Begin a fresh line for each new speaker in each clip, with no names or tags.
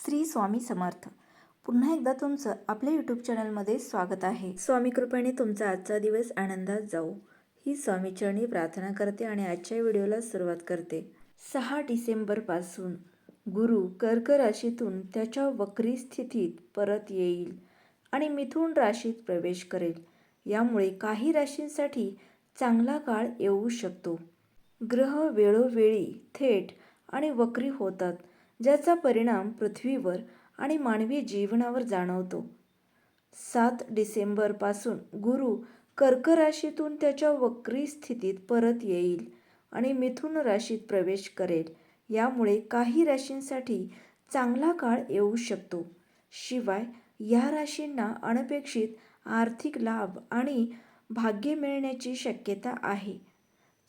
श्री स्वामी समर्थ. पुन्हा एकदा तुमचं आपल्या यूट्यूब चॅनलमध्ये स्वागत आहे. स्वामी कृपेने तुमचा आजचा दिवस आनंदात जाऊ ही स्वामीचरणी प्रार्थना करते आणि आजच्या व्हिडिओला सुरुवात करते. 6 डिसेंबरपासून गुरु कर्क राशीतून त्याच्या वक्री स्थितीत परत येईल आणि मिथुन राशीत प्रवेश करेल. यामुळे काही राशींसाठी चांगला काळ येऊ शकतो. ग्रह वेळोवेळी थेट आणि वक्री होतात, ज्याचा परिणाम पृथ्वीवर आणि मानवी जीवनावर जाणवतो. 7 डिसेंबरपासून गुरु कर्क राशीतून त्याच्या वक्री स्थितीत परत येईल आणि मिथुन राशीत प्रवेश करेल. यामुळे काही राशींसाठी चांगला काळ येऊ शकतो. शिवाय या राशींना अनपेक्षित आर्थिक लाभ आणि भाग्य मिळण्याची शक्यता आहे.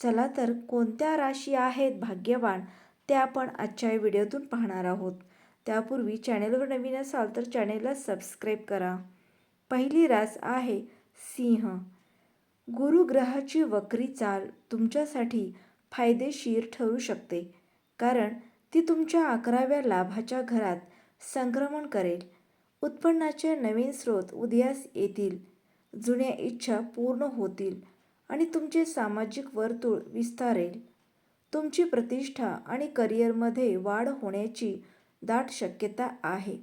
चला तर कोणत्या राशी आहेत भाग्यवान ते आपण आजच्या व्हिडिओतून पाहणार आहोत. त्यापूर्वी चॅनेलवर नवीन असाल तर चॅनेलला सबस्क्राईब करा. पहिली रास आहे सिंह. गुरु ग्रहाची वक्री चाल तुमच्यासाठी फायदेशीर ठरू शकते, कारण ती तुमच्या 11व्या लाभाच्या घरात संक्रमण करेल. उत्पन्नाचे नवीन स्रोत उदयास येतील, जुन्या इच्छा पूर्ण होतील आणि तुमचे सामाजिक वर्तुळ विस्तारेल. तुमची प्रतिष्ठा आणि करिअरमध्ये वाढ होण्याची दाट शक्यता आहे.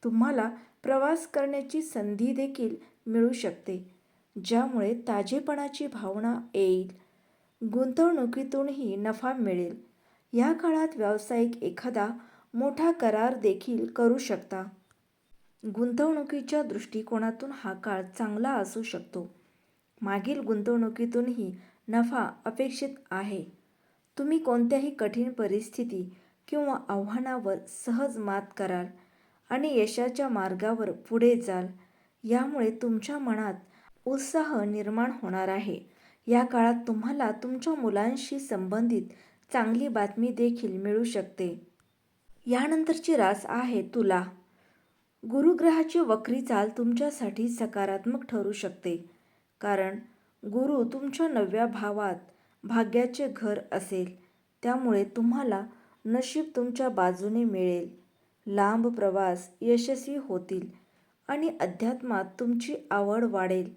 तुम्हाला प्रवास करण्याची संधी देखील मिळू शकते, ज्यामुळे ताजेपणाची भावना येईल. गुंतवणुकीतूनही नफा मिळेल. या काळात व्यावसायिक एखादा मोठा करार देखील करू शकता. गुंतवणुकीच्या दृष्टिकोनातून हा काळ चांगला असू शकतो. मागील गुंतवणुकीतूनही नफा अपेक्षित आहे. तुम्ही कोणत्याही कठीण परिस्थिती किंवा आव्हानावर सहज मात कराल आणि यशाच्या मार्गावर पुढे जाल. यामुळे तुमच्या मनात उत्साह निर्माण होणार आहे. या काळात तुम्हाला तुमच्या मुलांशी संबंधित चांगली बातमी देखील मिळू शकते. यानंतरची रास आहे तुला. गुरुग्रहाची वक्री चाल तुमच्यासाठी सकारात्मक ठरू शकते, कारण गुरु तुमच्या 9व्या भावात भाग्याचे घर असेल. त्यामुळे तुम्हाला नशीब तुमच्या बाजूने मिळेल. लांब प्रवास यशस्वी होतील आणि अध्यात्मात तुमची आवड वाढेल.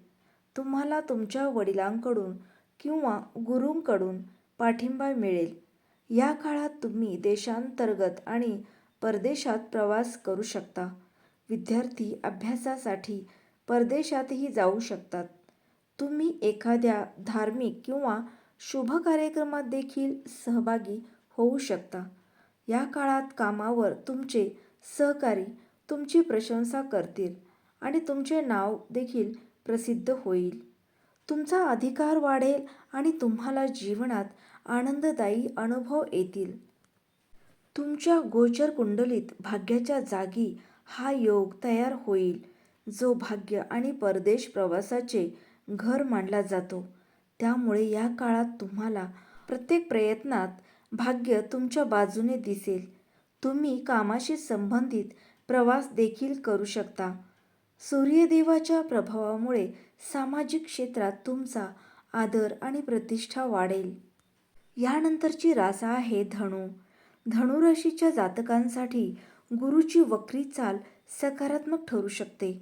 तुम्हाला तुमच्या वडिलांकडून किंवा गुरूंकडून पाठिंबा मिळेल. या काळात तुम्ही देशांतर्गत आणि परदेशात प्रवास करू शकता. विद्यार्थी अभ्यासासाठी परदेशातही जाऊ शकतात. तुम्ही एखाद्या धार्मिक किंवा शुभ कार्यक्रमात देखील सहभागी होऊ शकता. या काळात कामावर तुमचे सहकारी तुमची प्रशंसा करतील आणि तुमचे नाव देखील प्रसिद्ध होईल. तुमचा अधिकार वाढेल आणि तुम्हाला जीवनात आनंददायी अनुभव येतील. तुमच्या गोचर कुंडलीत भाग्याच्या जागी हा योग तयार होईल, जो भाग्य आणि परदेश प्रवासाचे घर मानला जातो. त्यामुळे या काळात तुम्हाला प्रत्येक प्रयत्नात भाग्य तुमच्या बाजूने दिसेल. तुम्ही कामाशी संबंधित प्रवास देखील करू शकता. सूर्यदेवाच्या प्रभावामुळे सामाजिक क्षेत्रात तुमचा आदर आणि प्रतिष्ठा वाढेल. यानंतरची रास आहे धनु. धनुराशीच्या जातकांसाठी गुरुची वक्री चाल सकारात्मक ठरू शकते,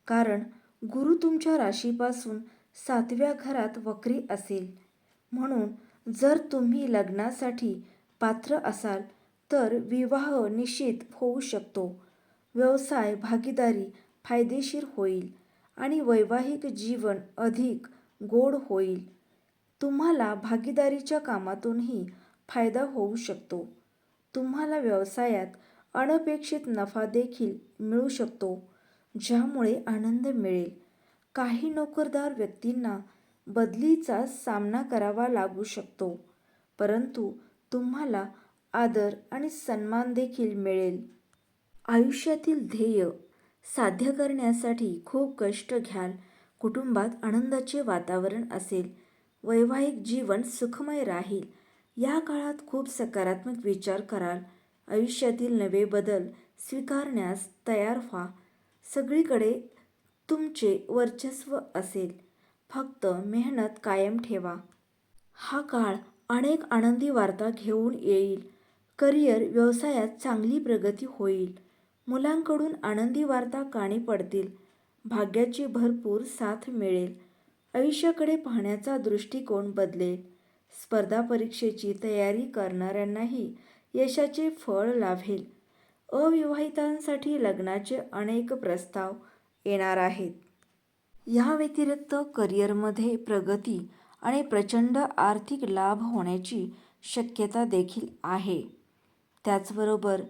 कारण गुरु तुमच्या राशीपासून 7व्या घरात वक्री असेल. म्हणून जर तुम्ही लग्नासाठी पात्र असाल तर विवाह निश्चित होऊ शकतो. व्यवसाय भागीदारी फायदेशीर होईल आणि वैवाहिक जीवन अधिक गोड होईल. तुम्हाला भागीदारीच्या कामातूनही फायदा होऊ शकतो. तुम्हाला व्यवसायात अनपेक्षित नफा देखील मिळू शकतो, ज्यामुळे आनंद मिळेल. काही नोकरदार व्यक्तींना बदलीचा सामना करावा लागू शकतो, परंतु तुम्हाला आदर आणि सन्मान देखील मिळेल. आयुष्यातील ध्येय साध्य करण्यासाठी खूप कष्ट घ्याल. कुटुंबात आनंदाचे वातावरण असेल. वैवाहिक जीवन सुखमय राहील. या काळात खूप सकारात्मक विचार कराल. आयुष्यातील नवे बदल स्वीकारण्यास तयार व्हा. सगळीकडे तुमचे वर्चस्व असेल. फक्त मेहनत कायम ठेवा. हा काळ अनेक आनंदी वार्ता घेऊन येईल. करिअर व्यवसायात चांगली प्रगती होईल. मुलांकडून आनंदी वार्ता कानी पडतील. भाग्याची भरपूर साथ मिळेल. आयुष्याकडे पाहण्याचा दृष्टिकोन बदलेल. स्पर्धा परीक्षेची तयारी करणाऱ्यांनाही यशाचे फळ लाभेल. अविवाहितांसाठी लग्नाचे अनेक प्रस्ताव येणार आहेत. या व्यतिरिक्त करिअरमध्ये प्रगती आणि प्रचंड आर्थिक लाभ होण्याची शक्यता देखील आहे. त्याचबरोबर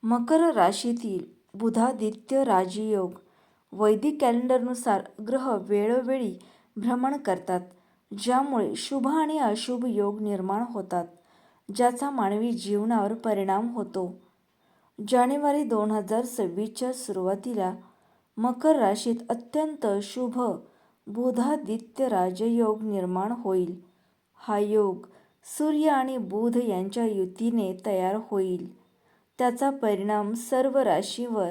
मकर राशीतील बुधादित्य राजयोग. वैदिक कॅलेंडरनुसार ग्रह वेळोवेळी भ्रमण करतात, ज्यामुळे शुभ आणि अशुभ योग निर्माण होतात, ज्याचा मानवी जीवनावर परिणाम होतो. जानेवारी 2026च्या सुरुवातीला मकर राशीत अत्यंत शुभ बुधादित्य राजयोग निर्माण होईल. हा योग सूर्य आणि बुध यांच्या युतीने तयार होईल. त्याचा परिणाम सर्व राशींवर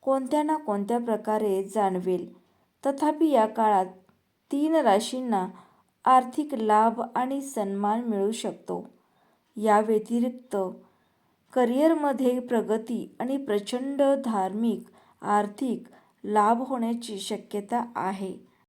कोणत्या ना कोणत्या प्रकारे जाणवेल. तथापि या काळात 3 राशींना आर्थिक लाभ आणि सन्मान मिळू शकतो. या व्यतिरिक्त करिअरमध्ये प्रगती आणि प्रचंड धार्मिक आर्थिक लाभ होण्याची शक्यता आहे.